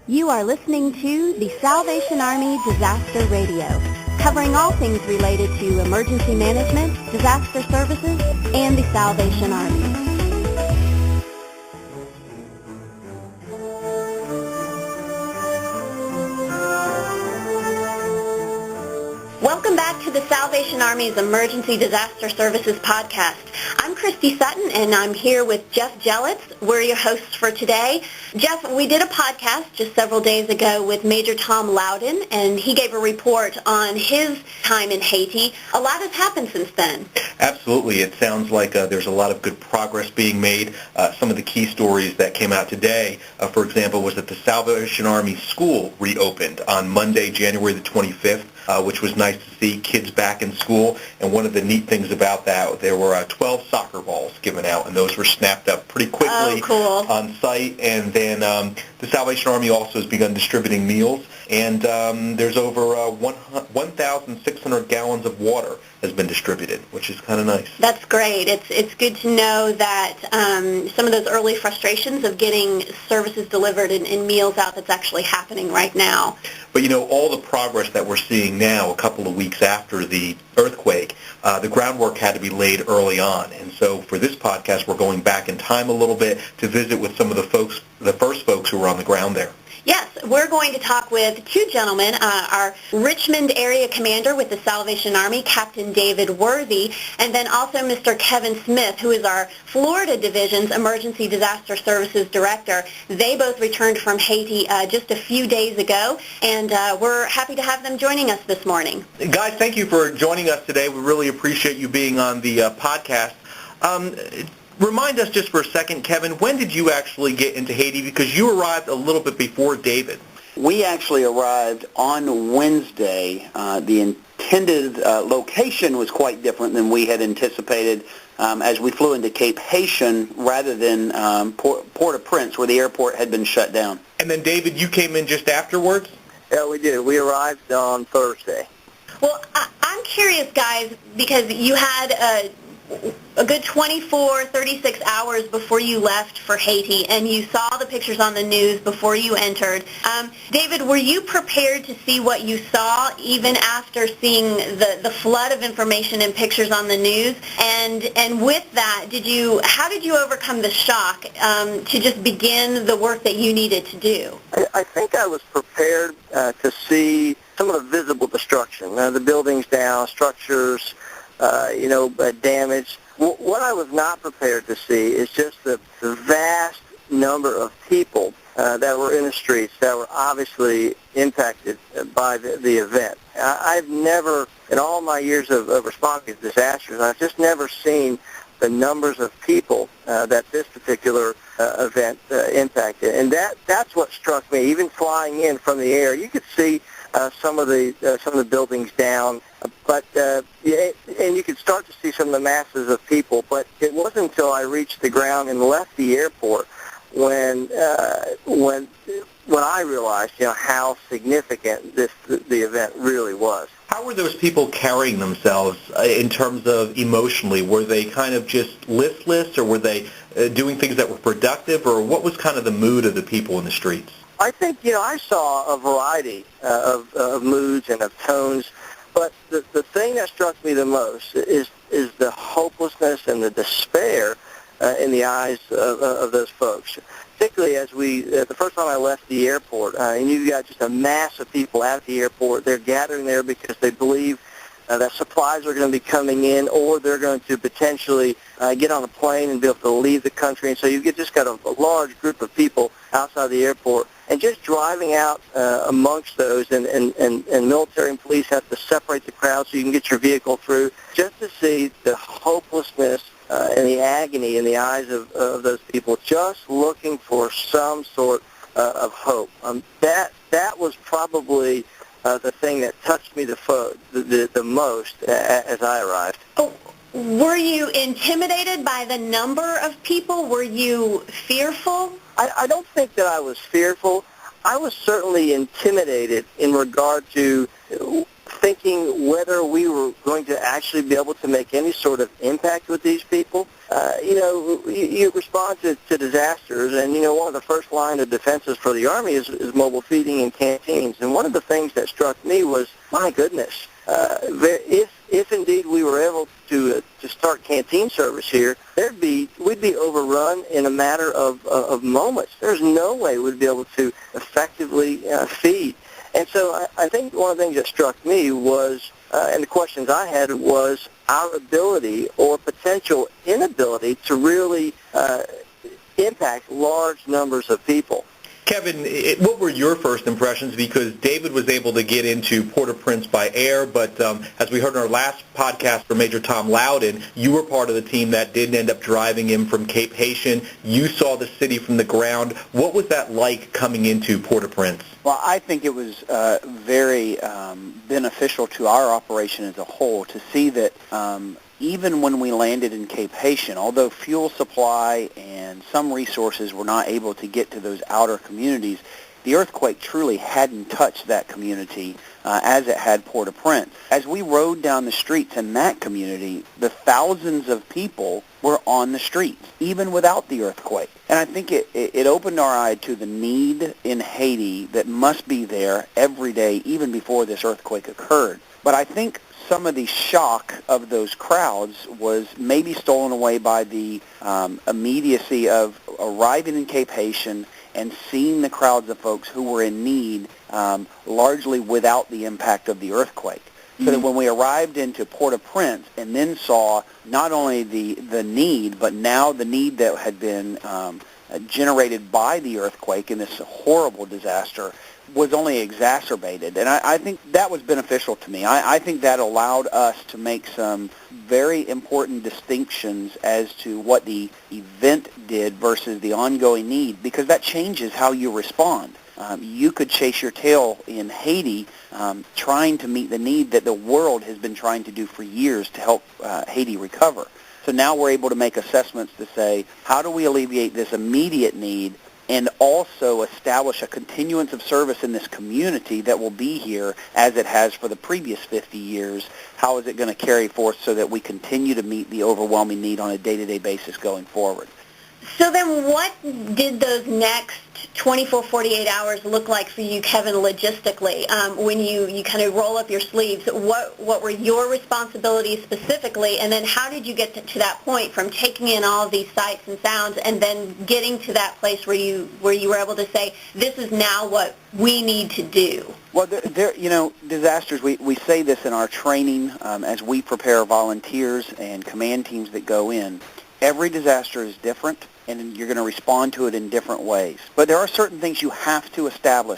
You are listening to the Salvation Army Disaster Radio, covering all things related to emergency management, disaster services, and the Salvation Army. Welcome back to the Salvation Army's Emergency Disaster Services podcast. I'm Christy Sutton, and I'm here with Jeff Jelitz. We're your hosts for today. Jeff, we did a podcast just several days ago with Major Tom Loudon, and he gave a report on his time in Haiti. A lot has happened since then. Absolutely. It sounds like there's a lot of good progress being made. Some of the key stories that came out today, for example, was that the Salvation Army School reopened on Monday, January the 25th. Which was nice to see kids back in school. And one of the neat things about that, there were 12 soccer balls given out, and those were snapped up pretty quickly on site. And then the Salvation Army also has begun distributing meals, and there's over 1,600 gallons of water has been distributed, which is kind of nice. That's great. It's good to know that some of those early frustrations of getting services delivered and meals out, that's actually happening right now. But, you know, all the progress that we're seeing now, a couple of weeks after the earthquake, the groundwork had to be laid early on. And so for this podcast, we're going back in time a little bit to visit with some of the first folks who were on the ground there. Yes, we're going to talk with two gentlemen, our Richmond Area Commander with the Salvation Army, Captain David Worthy, and then also Mr. Kevin Smith, who is our Florida Division's Emergency Disaster Services Director. They both returned from Haiti just a few days ago, and we're happy to have them joining us this morning. Guys, thank you for joining us today. We really appreciate you being on the podcast. Remind us just for a second, Kevin, when did you actually get into Haiti? Because you arrived a little bit before David. We actually arrived on Wednesday. The intended location was quite different than we had anticipated as we flew into Cape Haitian rather than Port-au-Prince, where the airport had been shut down. And then, David, you came in just afterwards? Yeah, we did. We arrived on Thursday. Well, I'm curious, guys, because you had a good 24, 36 hours before you left for Haiti, and you saw the pictures on the news before you entered. David, were you prepared to see what you saw even after seeing the flood of information and pictures on the news? And with that, how did you overcome the shock to just begin the work that you needed to do? I think I was prepared to see some of the visible destruction, the buildings down, structures, damage. What I was not prepared to see is just the vast number of people that were in the streets that were obviously impacted by the event. I've never, in all my years of responding to disasters, I've just never seen the numbers of people that this particular event impacted. And that's what struck me. Even flying in from the air, you could see some of the buildings down, but and you could start to see some of the masses of people. But it wasn't until I reached the ground and left the airport when I realized, how significant the event really was. How were those people carrying themselves in terms of emotionally? Were they kind of just listless, or were they doing things that were productive, or what was kind of the mood of the people in the streets? I think, I saw a variety of moods and of tones, but the thing that struck me the most is the hopelessness and the despair in the eyes of those folks. Particularly as the first time I left the airport, and you've got just a mass of people at the airport. They're gathering there because they believe that supplies are going to be coming in, or they're going to potentially get on a plane and be able to leave the country. And so you just got a large group of people outside the airport. And just driving out amongst those, and military and police have to separate the crowd so you can get your vehicle through, just to see the hopelessness and the agony in the eyes of those people, just looking for some sort of hope. That was probably the thing that touched me the most as I arrived. Oh, were you intimidated by the number of people? Were you fearful? I don't think that I was fearful. I was certainly intimidated in regard to thinking whether we were going to actually be able to make any sort of impact with these people. You respond to disasters, and, one of the first line of defenses for the Army is mobile feeding and canteens. And one of the things that struck me was, my goodness, if indeed we were able to start canteen service here, we'd be overrun in a matter of moments. There's no way we'd be able to effectively feed. And so I think one of the things that struck me was, and the questions I had was, our ability or potential inability to really impact large numbers of people. Kevin, what were your first impressions? Because David was able to get into Port-au-Prince by air, but as we heard in our last podcast from Major Tom Loudon, you were part of the team that did end up driving him from Cape Haitian. You saw the city from the ground. What was that like coming into Port-au-Prince? Well, I think it was very beneficial to our operation as a whole to see that even when we landed in Cape Haitian, although fuel supply and some resources were not able to get to those outer communities, the earthquake truly hadn't touched that community as it had Port-au-Prince. As we rode down the streets in that community, the thousands of people were on the streets, even without the earthquake. And I think it opened our eye to the need in Haiti that must be there every day, even before this earthquake occurred. But I think some of the shock of those crowds was maybe stolen away by the immediacy of arriving in Cape Haitian and seeing the crowds of folks who were in need largely without the impact of the earthquake. So that when we arrived into Port-au-Prince and then saw not only the need, but now the need that had been generated by the earthquake in this horrible disaster was only exacerbated. And I think that was beneficial to me. I think that allowed us to make some very important distinctions as to what the event did versus the ongoing need, because that changes how you respond. You could chase your tail in Haiti trying to meet the need that the world has been trying to do for years to help Haiti recover. So now we're able to make assessments to say, how do we alleviate this immediate need and also establish a continuance of service in this community that will be here as it has for the previous 50 years? How is it going to carry forth so that we continue to meet the overwhelming need on a day-to-day basis going forward? So then what did those next 24, 48 hours look like for you, Kevin, logistically? When you kind of roll up your sleeves, what were your responsibilities specifically, and then how did you get to that point from taking in all of these sights and sounds and then getting to that place where you were able to say, this is now what we need to do? Well, disasters, we say this in our training as we prepare volunteers and command teams that go in. Every disaster is different, and you're going to respond to it in different ways. But there are certain things you have to establish